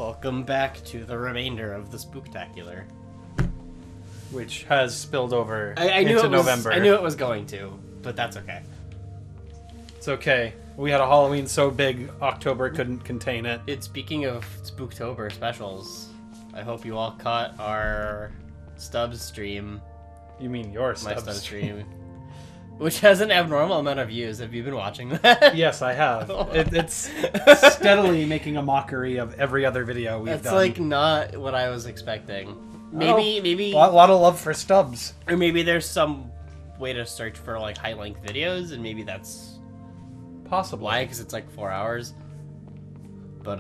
Welcome back to the remainder of the Spooktacular. Which has spilled over I knew into it was, November. I knew it was going to, but that's okay. It's okay. We had a Halloween so big, October couldn't contain it. Speaking of Spooktober specials, I hope you all caught our Stubbs stream. You mean your My Stubbs Stubbs stream. Which has an abnormal amount of views. Have you been watching that? Yes, I have. It's steadily making a mockery of every other video we've done. That's like not what I was expecting. Maybe a lot of love for Stubbs. Or maybe there's some way to search for like high length videos, and maybe that's possibly why, because it's like 4 hours. But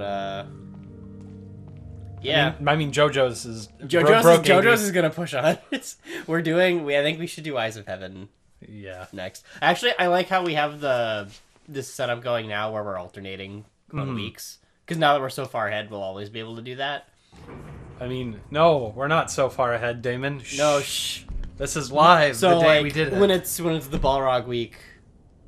yeah. I mean JoJo's is JoJo's is gonna push on. I think we should do Eyes of Heaven. Yeah. Next, actually, I like how we have this setup going now, where we're alternating weeks. Because now that we're so far ahead, we'll always be able to do that. I mean, no, we're not so far ahead, Damon. Shh. No, shh. This is live. So the day like, we did it. when it's the Balrog week,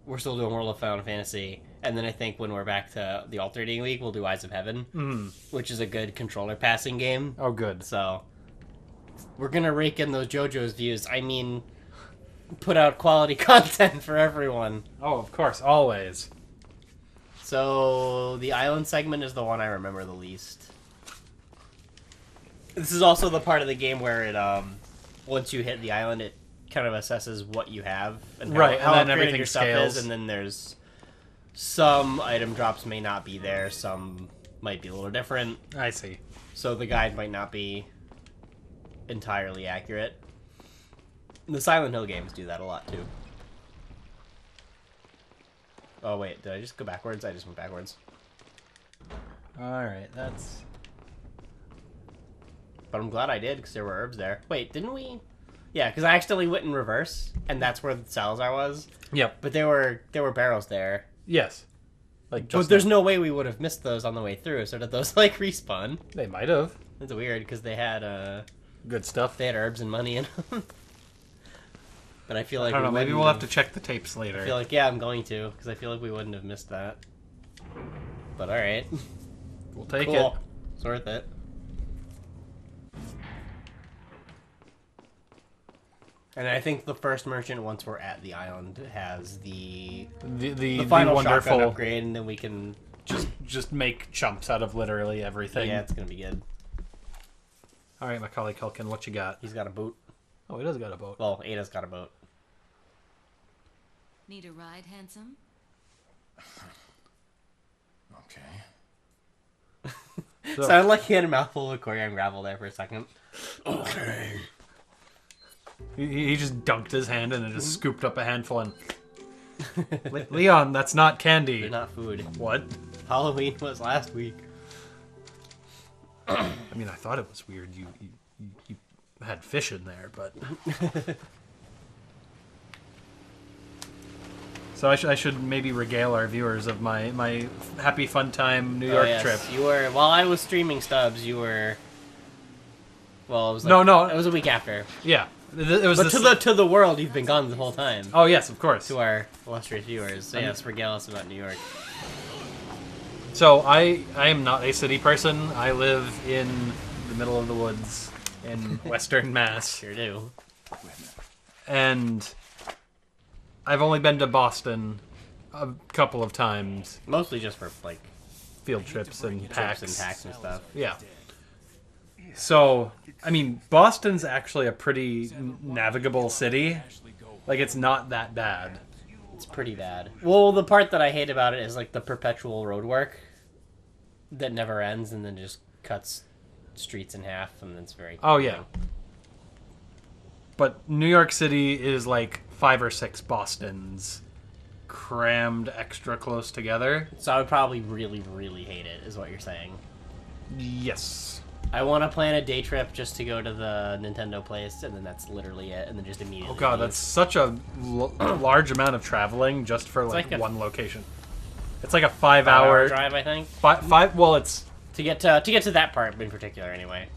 we're still doing World of Final Fantasy, and then I think when we're back to the alternating week, we'll do Eyes of Heaven, which is a good controller passing game. Oh, good. So we're gonna rake in those JoJo's views. I mean, put out quality content for everyone. Oh, of course, always. So the island segment is the one I remember the least. This is also the part of the game where it once you hit the island, it kind of assesses what you have and how, right, how and then upgraded everything your stuff scales. is, and then there's some item drops may not be there, some might be a little different. I see. So the guide might not be entirely accurate. The Silent Hill games do that a lot too. Oh wait, did I just go backwards? I just went backwards. Alright, that's... But I'm glad I did, because there were herbs there. Wait, didn't we? Yeah, because I accidentally went in reverse, and that's where the Salazar was. Yep. But there were barrels there. Yes. Like, But there's no way we would have missed those on the way through, so did those, like, respawn? They might have. That's weird, because they had, Good stuff. They had herbs and money in them. But I feel like I don't know, maybe we'll have to check the tapes later. I feel like, yeah, I'm going to, because I feel like we wouldn't have missed that. But alright. We'll take Cool. it. It's worth it. And I think the first merchant, once we're at the island, has the final wonderful shotgun upgrade, and then we can just make chumps out of literally everything. Yeah, it's gonna be good. All right, Macaulay Culkin, what you got? He's got a boot. Oh, he does got a boat. Well, Ada's got a boat. Need a ride, handsome? Okay. Sounded like he had a mouthful of coriander gravel there for a second. Okay. He just dunked his hand and just scooped up a handful and... Leon, that's not candy. They're not food. What? Halloween was last week. I mean, I thought it was weird. You had fish in there, but... So I should maybe regale our viewers of my happy fun time New York trip. You were, while I was streaming Stubbs, you were... Well, it was like, No. It was a week after. Yeah. It was But to the world, you've been gone the whole time. Oh, yes, of course. To our illustrious viewers. So yes, regale us about New York. So I am not a city person. I live in the middle of the woods in Western Mass. Sure do. And I've only been to Boston a couple of times. Mostly just for, like... Field trips and packs. Trips and packs and stuff. Yeah. So, I mean, Boston's actually a pretty navigable city. Like, it's not that bad. It's pretty bad. Well, the part that I hate about it is, like, the perpetual road work that never ends and then just cuts streets in half, and it's very... Oh, yeah. But New York City is, like, 5 or 6 Bostons crammed extra close together. So I would probably really, really hate it, is what you're saying. Yes. I want to plan a day trip just to go to the Nintendo place, and then that's literally it, and then just immediately Oh god, leave. that's such a large amount of traveling just for like one location. It's like a 5-hour drive, I think. Five. Well, it's to get to that part in particular, anyway,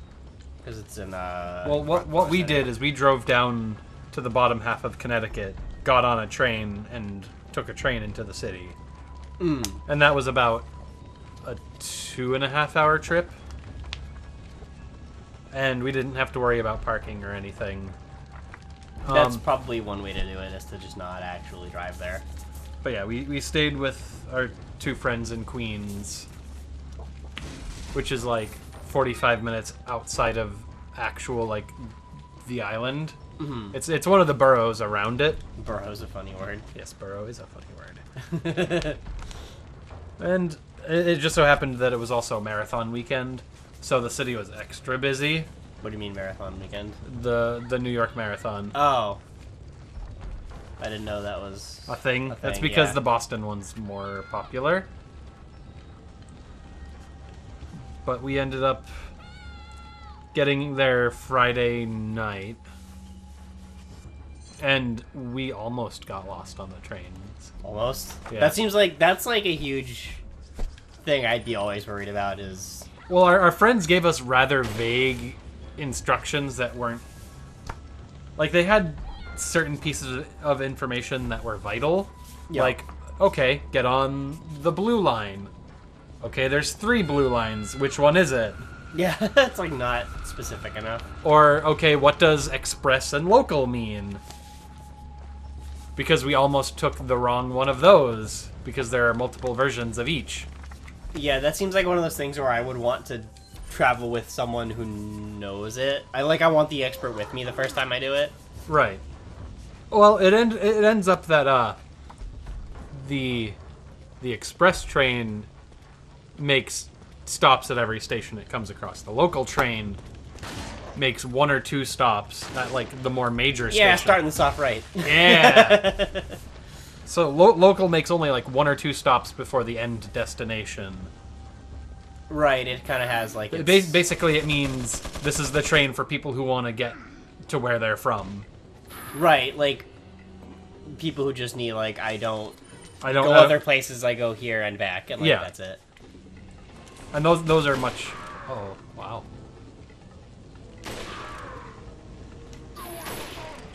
because it's in. Well, what we did is we drove down to the bottom half of Connecticut, got on a train, and took a train into the city. And that was about a 2.5-hour trip. and we didn't have to worry about parking or anything. That's probably one way to do it, is to just not actually drive there. But yeah, we stayed with our 2 friends in Queens, which is like 45 minutes outside of actual, like, the island. Mm-hmm. It's one of the boroughs around it. Borough's a funny word. Yes, borough is a funny word. And it just so happened that it was also marathon weekend, so the city was extra busy. What do you mean marathon weekend? The New York Marathon. Oh. I didn't know that was A thing. A thing, That's because yeah. the Boston one's more popular. But we ended up getting there Friday night, and we almost got lost on the trains. Almost? Yeah. That seems like, that's like a huge thing I'd be always worried about is... Well, our friends gave us rather vague instructions that weren't... Like, they had certain pieces of information that were vital. Yeah. Like, okay, get on the blue line. Okay, there's 3 blue lines. Which one is it? Yeah, that's like not specific enough. Or, okay, what does express and local mean? Because we almost took the wrong one of those, because there are multiple versions of each. Yeah, that seems like one of those things where I would want to travel with someone who knows it. I want the expert with me the first time I do it. Right. Well, it ends up that the express train makes stops at every station it comes across. The local train makes 1 or 2 stops at, like, the more major Yeah, stations. starting this off right. Yeah. So local makes only like 1 or 2 stops before the end destination. Right, it kind of has like... Basically, it means this is the train for people who want to get to where they're from. Right, like people who just need like I don't go other places, I go here and back, and like Yeah. that's it. And those are much... Oh, wow.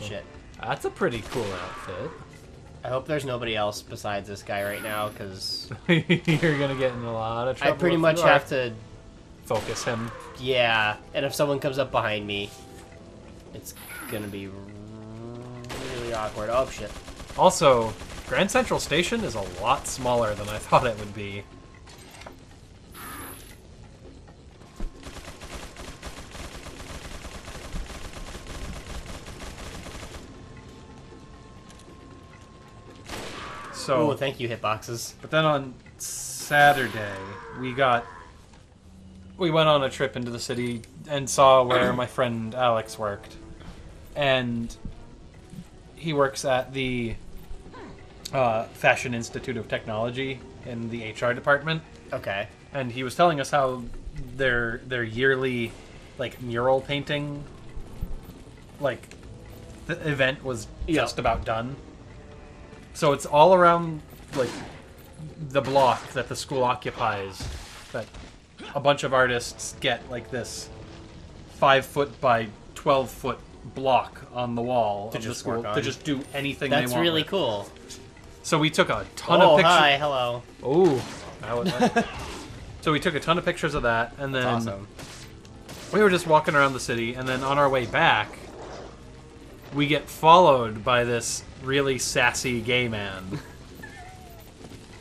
Shit. That's a pretty cool outfit. I hope there's nobody else besides this guy right now, because You're gonna get in a lot of I trouble. pretty if much you are. have to... Focus him. Yeah, and if someone comes up behind me, it's gonna be really awkward. Oh, shit. Also, Grand Central Station is a lot smaller than I thought it would be. So, Oh, thank you, hitboxes. but then on Saturday, we went on a trip into the city and saw where my friend Alex worked. And he works at the Fashion Institute of Technology in the HR department. Okay. And he was telling us how their yearly, like, mural painting, like, the event was just about done. So it's all around, like, the block that the school occupies, that a bunch of artists get, like, this 5-foot by 12-foot block on the wall of the school to just do anything they want. That's really with. cool. So we took a ton of pictures. Oh, hi, hello. Oh, so we took a ton of pictures of that, and then That's awesome. we were just walking around the city, and then on our way back, we get followed by this really sassy gay man.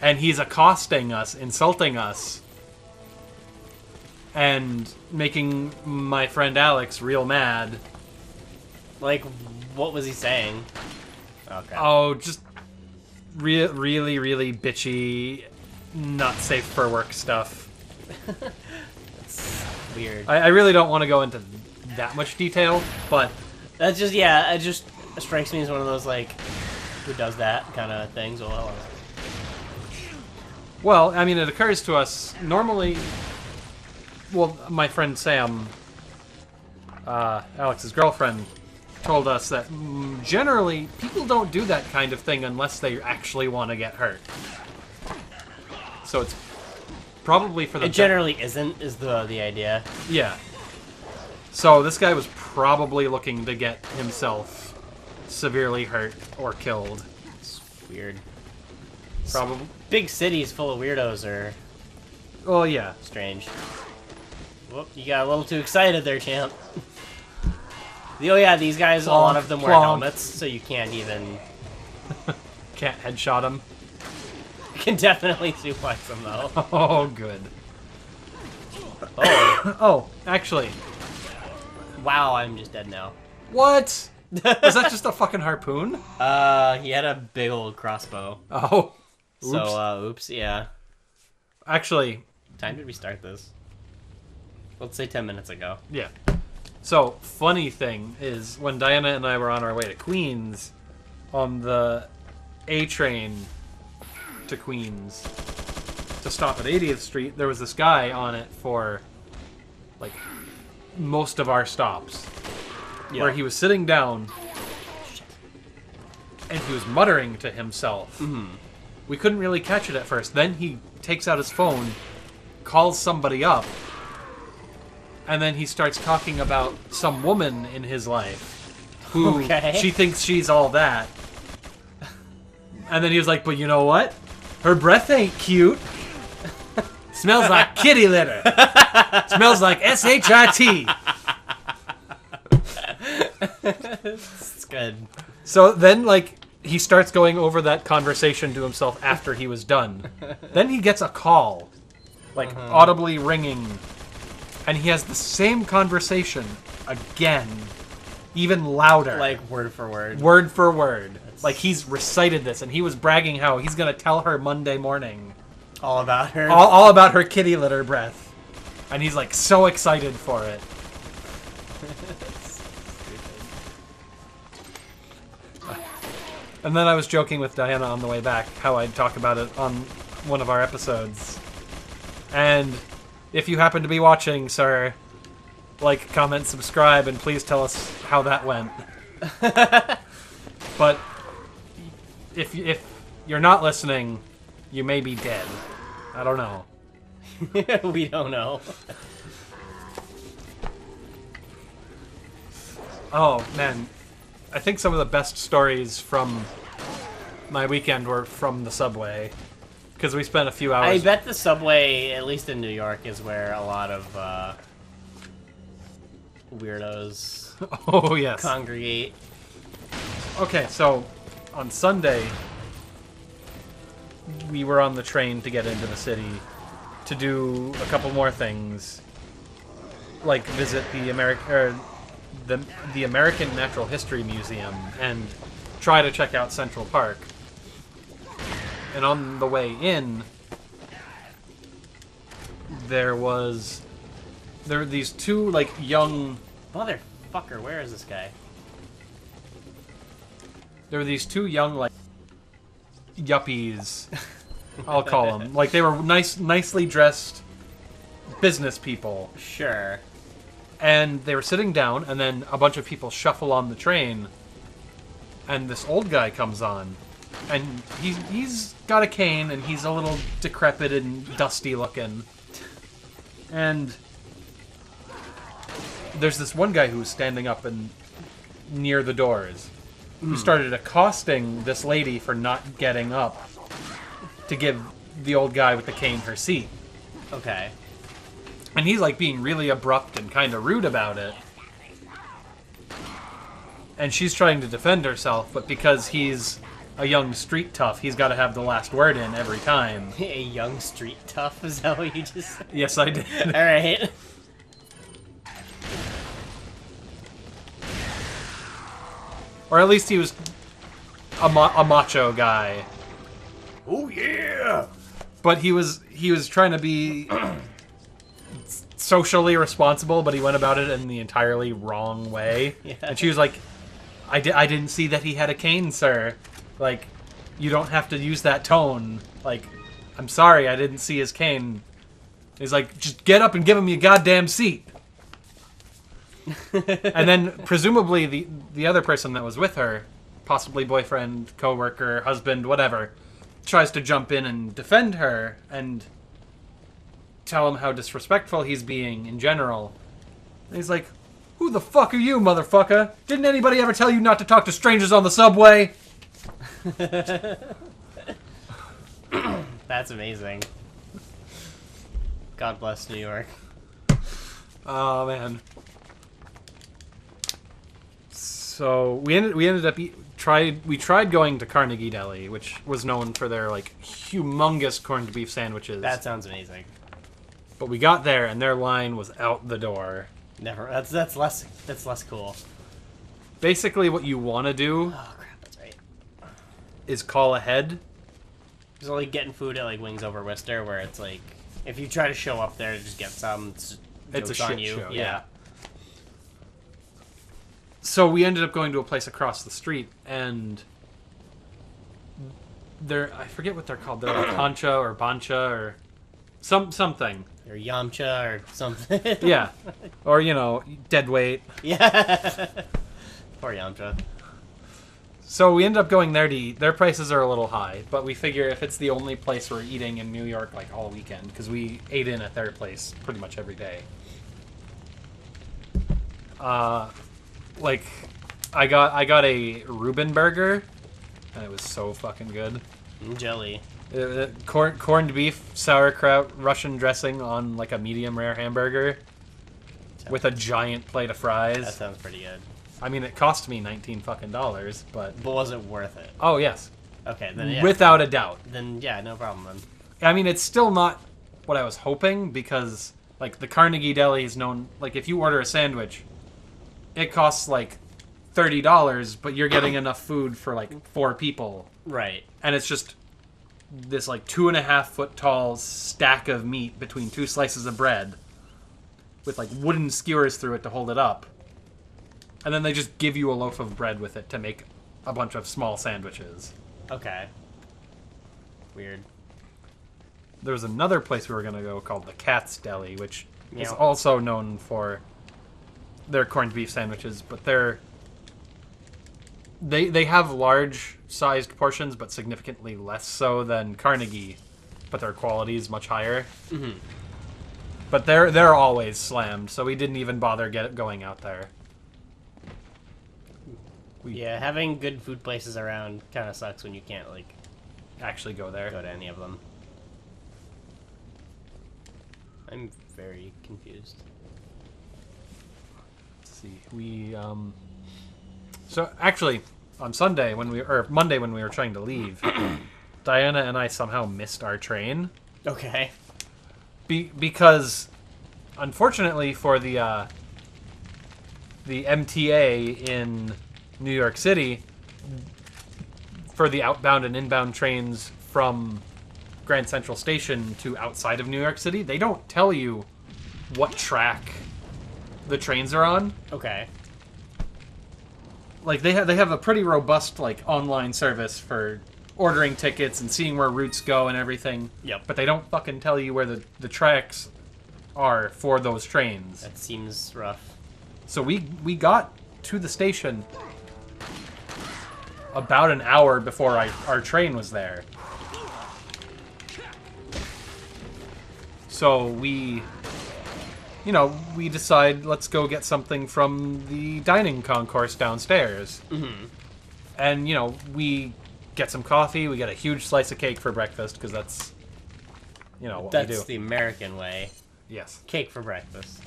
And he's accosting us, insulting us, and making my friend Alex real mad. Like, what was he saying? Okay. Oh, just really, really bitchy, not safe for work stuff. That's weird. I really don't want to go into that much detail, but That's just, yeah, it just strikes me as one of those, like, who does that kind of things. well, I mean, it occurs to us normally. Well, my friend Sam, Alex's girlfriend, told us that generally people don't do that kind of thing unless they actually want to get hurt. So it's probably for the It generally isn't, is the idea. Yeah. So this guy was probably looking to get himself severely hurt or killed. It's weird. Probably. Big cities full of weirdos are Well, yeah. strange. Whoop, you got a little too excited there, champ. Oh yeah, these guys, a lot of them wear helmets, so you can't even... Can't headshot him. You can definitely suplex them, though. Oh, good. Oh. Oh, actually. Wow, I'm just dead now. What? Was that just a fucking harpoon? He had a big old crossbow. Oh. Oops. So, oops, yeah. Actually... Time did we start this? Let's say 10 minutes ago. Yeah. So, funny thing is, when Diana and I were on our way to Queens, on the A train to Queens, to stop at 80th Street, there was this guy on it for, like, most of our stops. Yeah. Where he was sitting down, and he was muttering to himself. Mm-hmm. We couldn't really catch it at first. Then he takes out his phone, calls somebody up, and then he starts talking about some woman in his life who she thinks she's all that. And then he was like, but you know what? Her breath ain't cute. Smells like kitty litter. Smells like S-H-I-T. It's good. So then, like, he starts going over that conversation to himself after he was done. Then he gets a call, like, audibly ringing. And he has the same conversation again, even louder. Like, word for word. Word for word. Like, he's recited this, and he was bragging how he's going to tell her Monday morning. All about her? All about her kitty litter breath. And he's, like, so excited for it. And then I was joking with Diana on the way back how I'd talk about it on one of our episodes. And... if you happen to be watching, sir, like, comment, subscribe, and please tell us how that went. But if you're not listening, you may be dead. I don't know. We don't know. Oh, man. I think some of the best stories from my weekend were from the subway. Because we spent a few hours... I bet the subway, at least in New York, is where a lot of weirdos congregate. Okay, so on Sunday, we were on the train to get into the city to do a couple more things, like visit the American Natural History Museum and try to check out Central Park. And on the way in, there were these two, like, young... Motherfucker, where is this guy? There were these two young, like, yuppies, I'll call them. Like, they were nicely dressed business people. Sure. And they were sitting down, and then a bunch of people shuffle on the train, and this old guy comes on. And he's got a cane, and he's a little decrepit and dusty looking. And there's this one guy who's standing up and near the doors, who started accosting this lady for not getting up to give the old guy with the cane her seat. Okay. And he's, like, being really abrupt and kind of rude about it. And she's trying to defend herself, but because he's a young street tough, he's got to have the last word in every time. A young street tough? Is that what you just said? Yes, I did. Alright. Or at least he was a macho guy. Oh, yeah! But he was trying to be socially responsible, but he went about it in the entirely wrong way. Yeah. And she was like, I didn't see that he had a cane, sir. Like, you don't have to use that tone. Like, I'm sorry, I didn't see his cane. He's like, just get up and give him your goddamn seat. And then, presumably, the other person that was with her, possibly boyfriend, coworker, husband, whatever, tries to jump in and defend her and tell him how disrespectful he's being in general. And he's like, who the fuck are you, motherfucker? Didn't anybody ever tell you not to talk to strangers on the subway? That's amazing. God bless New York. Oh man. So we ended up tried going to Carnegie Deli, which was known for their like humongous corned beef sandwiches. That sounds amazing. But we got there and their line was out the door. Never. That's less cool. Basically, what you want to do Oh crap, that's right. is call ahead. It's like getting food at like Wings Over Worcester, where it's like if you try to show up there to just get some, It's a joke's on shit you. show. Yeah. So we ended up going to a place across the street, and I forget what they're called. They're like Hancha or Bancha or something. Or Yamcha or something. Yeah. Or, dead weight. Yeah. Poor Yamcha. So we ended up going there to eat. Their prices are a little high, but we figure if it's the only place we're eating in New York like all weekend, because we ate in at their place pretty much every day. Like, I got a Reuben burger, and it was so fucking good. Jelly. Corned beef, sauerkraut, Russian dressing on like a medium rare hamburger with a giant plate of fries. That sounds pretty good. I mean, it cost me $19 fucking, but was it worth it? oh yes, Okay, then yeah. without a doubt. Then yeah, no problem then. I mean, it's still not what I was hoping because like the Carnegie Deli is known. Like if you order a sandwich, it costs like $30, but you're getting enough food for like 4 people, Right. and it's just this like 2.5 foot tall stack of meat between 2 slices of bread with like wooden skewers through it to hold it up. And then they just give you a loaf of bread with it to make a bunch of small sandwiches. Okay. Weird. There was another place we were going to go called the Cat's Deli, which is Yeah. also known for their corned beef sandwiches, but they have large sized portions, but significantly less so than Carnegie, but their quality is much higher. Mm-hmm. But they're always slammed, so we didn't even bother going out there. Yeah, having good food places around kind of sucks when you can't like Actually go there. go to any of them. I'm very confused. Let's see. So actually, on Monday when we were trying to leave, Diana and I somehow missed our train. Okay. Because, unfortunately for the MTA in New York City, for the outbound and inbound trains from Grand Central Station to outside of New York City, they don't tell you what track the trains are on. Okay. Like they have a pretty robust like online service for ordering tickets and seeing where routes go and everything. Yep. But they don't fucking tell you where the tracks are for those trains. That seems rough. So we got to the station about an hour before our train was there. So we decide let's go get something from the dining concourse downstairs. Mm-hmm. And, we get some coffee, we get a huge slice of cake for breakfast, because that's, what we do. That's the American way. Yes. Cake for breakfast.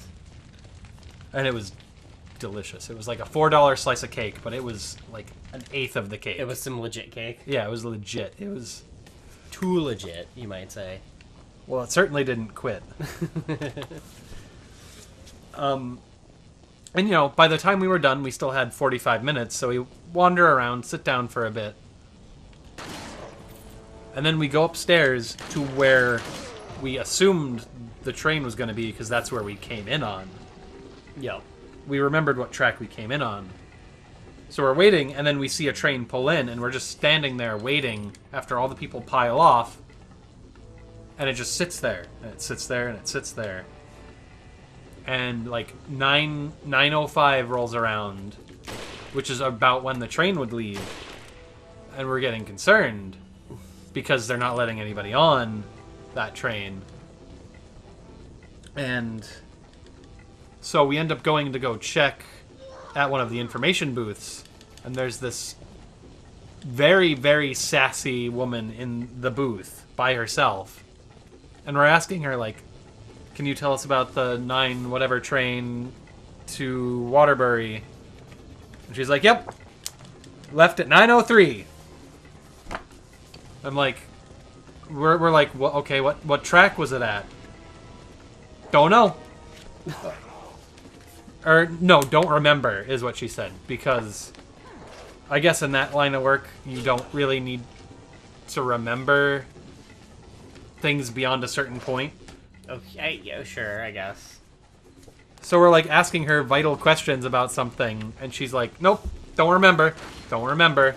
And it was delicious. It was like a $4 slice of cake, but it was like an eighth of the cake. It was some legit cake. Yeah, it was legit. It was... Too legit, you might say. Well, it certainly didn't quit. And, by the time we were done, we still had 45 minutes, so we wander around, sit down for a bit. And then we go upstairs to where we assumed the train was going to be, because that's where we came in on. Yep. We remembered what track we came in on. So we're waiting, and then we see a train pull in, and we're just standing there waiting after all the people pile off. And it just sits there, and it sits there, and it sits there. And like 9:05 rolls around, which is about when the train would leave. And we're getting concerned because they're not letting anybody on that train. And so we end up going to go check at one of the information booths, and there's this very, very sassy woman in the booth by herself. And we're asking her, like, can you tell us about the 9 whatever train to Waterbury? And she's like, yep, left at 9:03. I'm like, we're like, okay, what track was it at? Don't know. Or, no, don't remember, is what she said. Because I guess in that line of work, you don't really need to remember things beyond a certain point. Okay, yeah, sure, I guess. So we're, like, asking her vital questions about something, and she's like, nope, don't remember. Don't remember.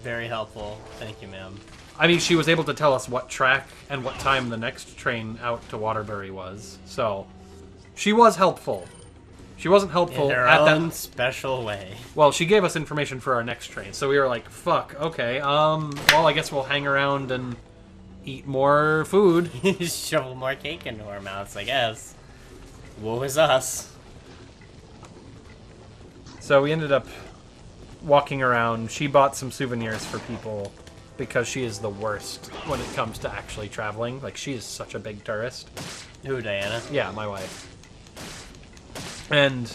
Very helpful. Thank you, ma'am. I mean, she was able to tell us what track and what time the next train out to Waterbury was. So, she was helpful. She wasn't helpful in her at own that special way. Well, she gave us information for our next train, so we were like, fuck, okay, well, I guess we'll hang around and eat more food. Shovel more cake into our mouths, I guess. Woe is us. So we ended up walking around. She bought some souvenirs for people because she is the worst when it comes to actually traveling. Like, she is such a big tourist. Who, Diana? Yeah, my wife. And,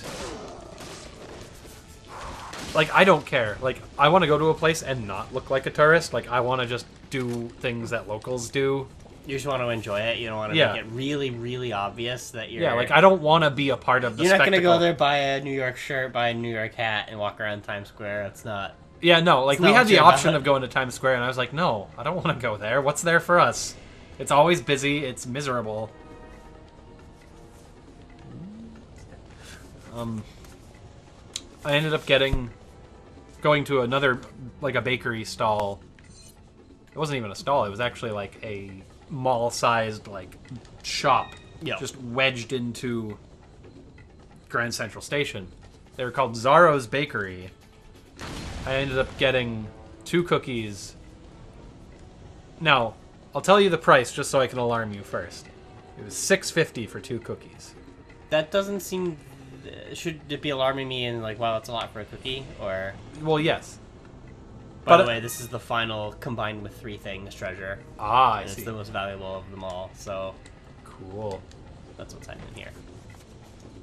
like, I don't care. Like, I want to go to a place and not look like a tourist. Like, I want to just do things that locals do. You just want to enjoy it. You don't want to make it really, really obvious that you're... Yeah, like, I don't want to be a part of the You're not spectacle. going to go there, buy a New York shirt, buy a New York hat, and walk around Times Square. That's not... Yeah, no, like, we not had the what you're option about. of going to Times Square, and I was like, no, I don't want to go there. What's there for us? It's always busy. It's miserable. I ended up going to another, like, a bakery stall. It wasn't even a stall. It was actually, like, a mall-sized, like, shop. Yep. Just wedged into Grand Central Station. They were called Zaro's Bakery. I ended up getting 2 cookies. Now, I'll tell you the price just so I can alarm you first. It was $6.50 for 2 cookies. That doesn't seem... Should it be alarming me and like, wow, that's a lot for a cookie? Or... Well, yes. By But- the way, this is the final combined with 3 things treasure. Ah, I And it's see. the most valuable of them all, so Cool. that's what's happening here.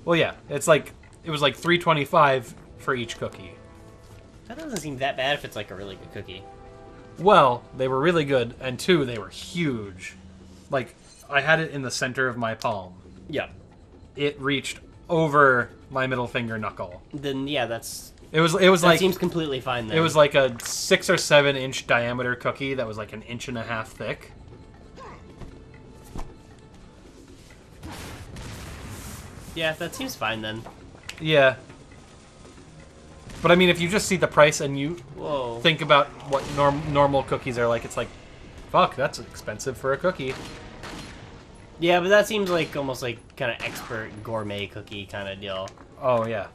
Well, yeah, it's like it was like $3.25 for each cookie. That doesn't seem that bad if it's like a really good cookie. Well, they were really good, and 2, they were huge. Like, I had it in the center of my palm. Yeah. It reached over my middle finger knuckle. Then yeah, that's... It was That like seems completely fine then. it was like a 6 or 7 inch diameter cookie that was like 1.5 inches thick. Yeah, that seems fine then. Yeah. But I mean, if you just see the price and you Whoa. think about what normal cookies are like, it's like, fuck, that's expensive for a cookie. Yeah, but that seems like almost like kind of expert gourmet cookie kind of deal. Oh, yeah.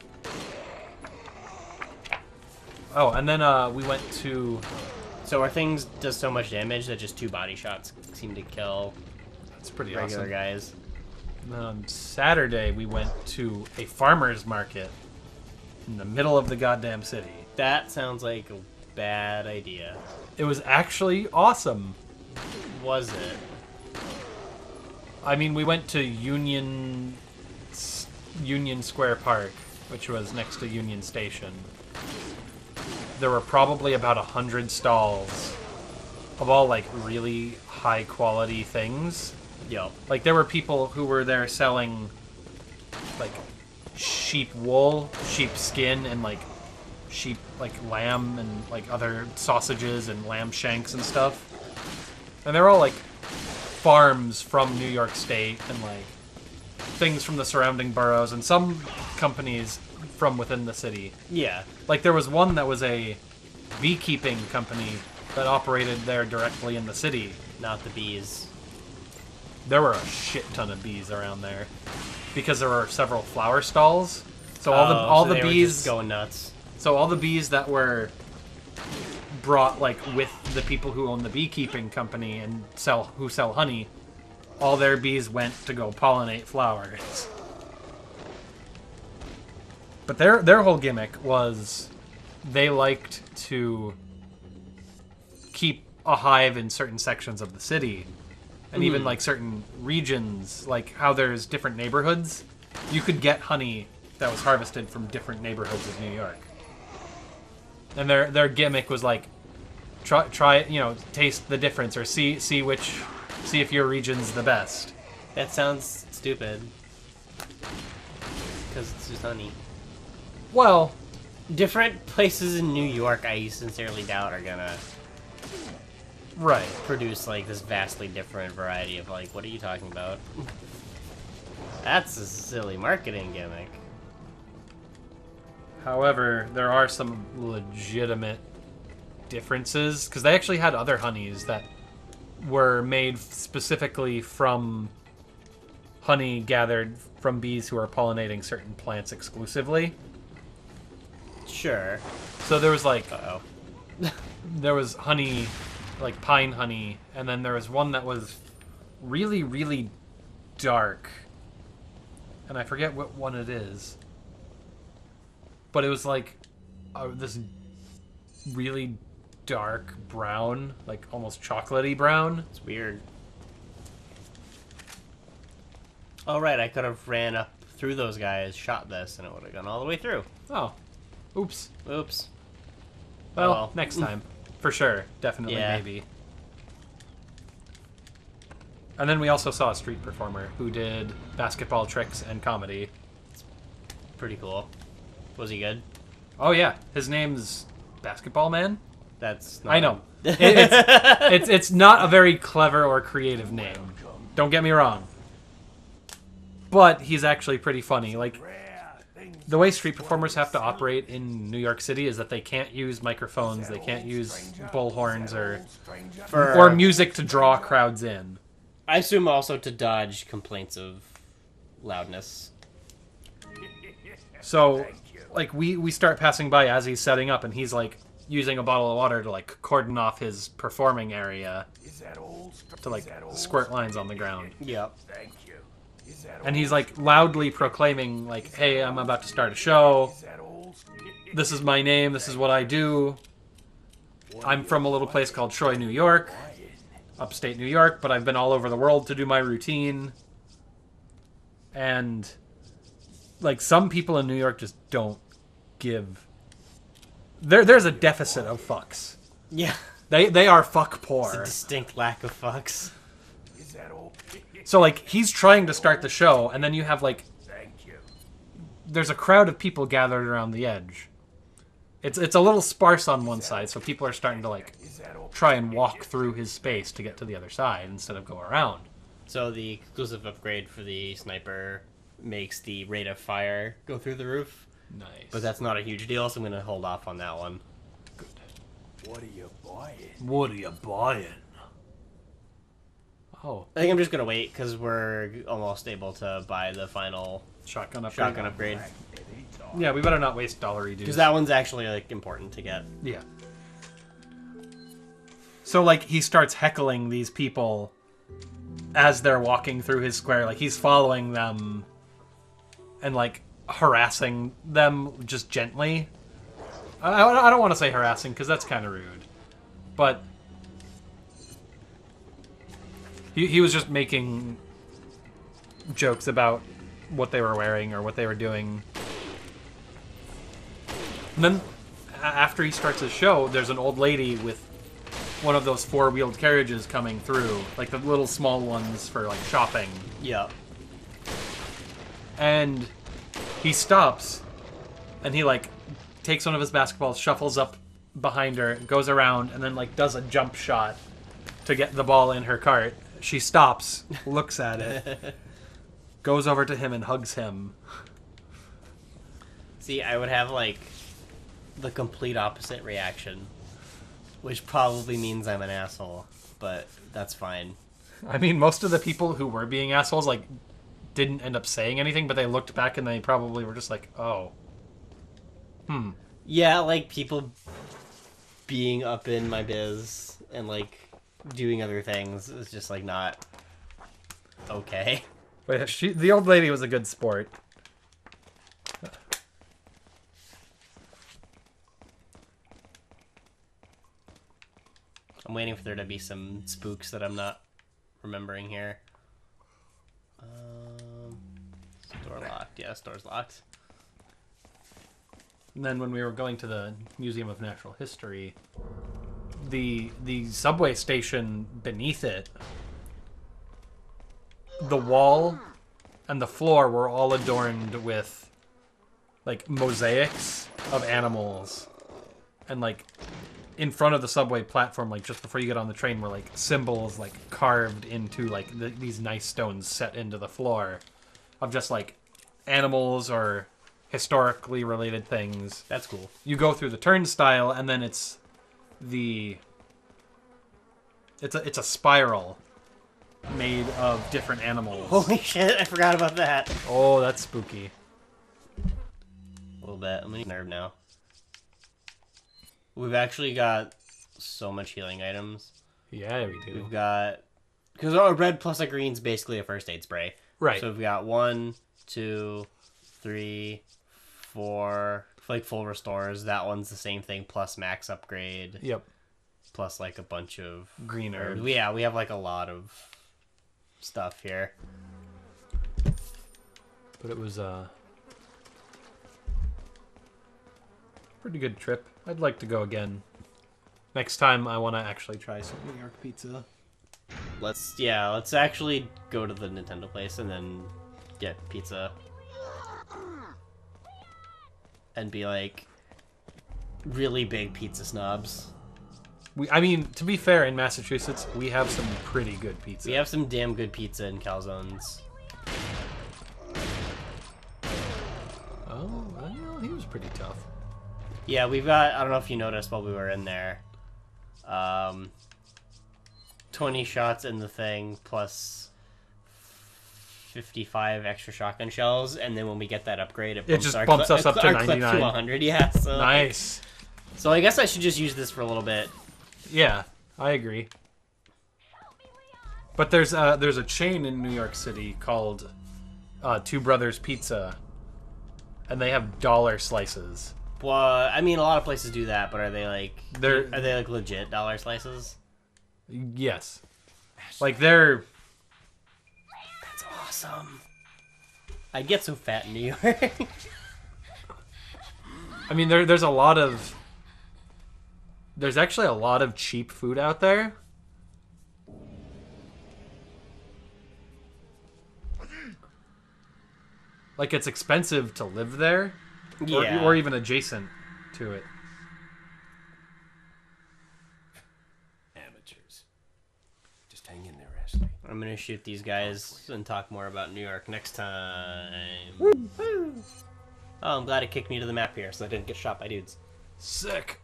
Oh, and then we went to... So our things does so much damage that just 2 body shots seem to kill That's pretty regular awesome. guys. And then on Saturday, we went to a farmer's market in the middle of the goddamn city. That sounds like a bad idea. It was actually awesome. Was it? I mean, we went to Union Square Park, which was next to Union Station. There were probably about 100 stalls of all, like, really high-quality things. Yo. Like, there were people who were there selling, like, sheep wool, sheep skin, and, like, sheep, like, lamb and, like, other sausages and lamb shanks and stuff. And they're all, like, farms from New York State and, like, things from the surrounding boroughs and some companies from within the city. Yeah. Like, there was one that was a beekeeping company that operated there directly in the city. Not the bees. There were a shit ton of bees around there because there were several flower stalls. So all so the they were bees just going nuts. So all the bees that were brought, like, with the people who own the beekeeping company and who sell honey, all their bees went to go pollinate flowers. But their whole gimmick was they liked to keep a hive in certain sections of the city and even like certain regions, like how there's different neighborhoods, you could get honey that was harvested from different neighborhoods of New York. And their gimmick was like, try taste the difference, or see if your region's the best. That sounds stupid. Because it's just honey. Well, different places in New York, I sincerely doubt, are gonna produce like this vastly different variety of like, what are you talking about? That's a silly marketing gimmick. However, there are some legitimate differences, because they actually had other honeys that were made specifically from honey gathered from bees who are pollinating certain plants exclusively. Sure. So there was like, uh-oh. There was honey, like pine honey, and then there was one that was really, really dark. And I forget what one it is. But it was like this really dark brown, like almost chocolatey brown. It's weird. Oh, right, I could have ran up through those guys, shot this, and it would have gone all the way through. Oh. Oops. Oops. Well, next time. For sure. Definitely, yeah. Maybe. And then we also saw a street performer who did basketball tricks and comedy. Pretty cool. Was he good? Oh, yeah. His name's Basketball Man? That's not... I know. It's not a very clever or creative name. Don't get me wrong. But he's actually pretty funny. Like, the way street performers have to operate in New York City is that they can't use microphones, they can't use bullhorns or music to draw crowds in. I assume also to dodge complaints of loudness. So, like, we start passing by as he's setting up, and he's, like, using a bottle of water to, like, cordon off his performing area to, like, squirt lines on the ground. Yep. And he's, like, loudly proclaiming, like, hey, I'm about to start a show. This is my name. This is what I do. I'm from a little place called Troy, New York. Upstate New York, but I've been all over the world to do my routine. And, like, some people in New York just don't give... There's a deficit of fucks. Yeah. They are fuck poor. It's a distinct lack of fucks. So, like, he's trying to start the show, and then you have, like... There's a crowd of people gathered around the edge. It's a little sparse on one side, so people are starting to, like, try and walk through his space to get to the other side instead of go around. So the exclusive upgrade for the sniper makes the rate of fire go through the roof. Nice. But that's not a huge deal, so I'm going to hold off on that one. Good. What are you buying? What are you buying? Oh. I think I'm just going to wait, because we're almost able to buy the final Shotgun upgrade. Yeah, we better not waste dollary dues. Because that one's actually, like, important to get. Yeah. So, like, he starts heckling these people as they're walking through his square. Like, he's following them and, like, harassing them just gently. I don't want to say harassing, because that's kind of rude. But he was just making jokes about what they were wearing or what they were doing. And then, after he starts his show, there's an old lady with one of those four-wheeled carriages coming through, like the little small ones for, like, shopping. Yeah. And he stops, and he, like, takes one of his basketballs, shuffles up behind her, goes around, and then, like, does a jump shot to get the ball in her cart. She stops, looks at it, goes over to him and hugs him. See, I would have, like, the complete opposite reaction, which probably means I'm an asshole, but that's fine. I mean, most of the people who were being assholes, like, didn't end up saying anything, but they looked back and they probably were just like, oh. Yeah, like, people being up in my biz and, like, doing other things is just, like, not okay. But the old lady was a good sport. I'm waiting for there to be some spooks that I'm not remembering here. Store locked. Yeah, store's locked. And then when we were going to the Museum of Natural History, the subway station beneath it, the wall and the floor were all adorned with like mosaics of animals, and like in front of the subway platform, like just before you get on the train, were like symbols like carved into like these nice stones set into the floor of just like animals or historically related things. That's cool. You go through the turnstile, and then it's a spiral made of different animals. Holy shit! I forgot about that. Oh, that's spooky. A little bit. I'm gonna nerve now. We've actually got so much healing items. Yeah, we do. We've got, because our red plus a green's basically a first aid spray. Right. So we've got 1, 2, 3, 4, like full restores. That one's the same thing, plus max upgrade. Yep. Plus like a bunch of Green herbs. Yeah, we have like a lot of stuff here. But it was a pretty good trip. I'd like to go again. Next time I want to actually try some New York pizza. Let's actually go to the Nintendo place and then get pizza. And be like really big pizza snobs. I mean, to be fair, in Massachusetts, we have some pretty good pizza. We have some damn good pizza in calzones. Oh, well, he was pretty tough. Yeah, we've got, I don't know if you noticed while we were in there, 20 shots in the thing plus 55 extra shotgun shells, and then when we get that upgrade, it just bumps us up to our clip 99. to 100, yeah. So, Nice. So I guess I should just use this for a little bit. Yeah, I agree. But there's a chain in New York City called Two Brothers Pizza, and they have dollar slices. Well, I mean, a lot of places do that, but are they like legit dollar slices? Yes. Like they're... That's awesome. I'd get so fat in New York. I mean, there's a lot of... There's actually a lot of cheap food out there. Like, it's expensive to live there. Yeah. Or even adjacent to it. Amateurs. Just hang in there, Ashley. I'm gonna shoot these guys and talk more about New York next time. Oh, I'm glad it kicked me to the map here so I didn't get shot by dudes. Sick.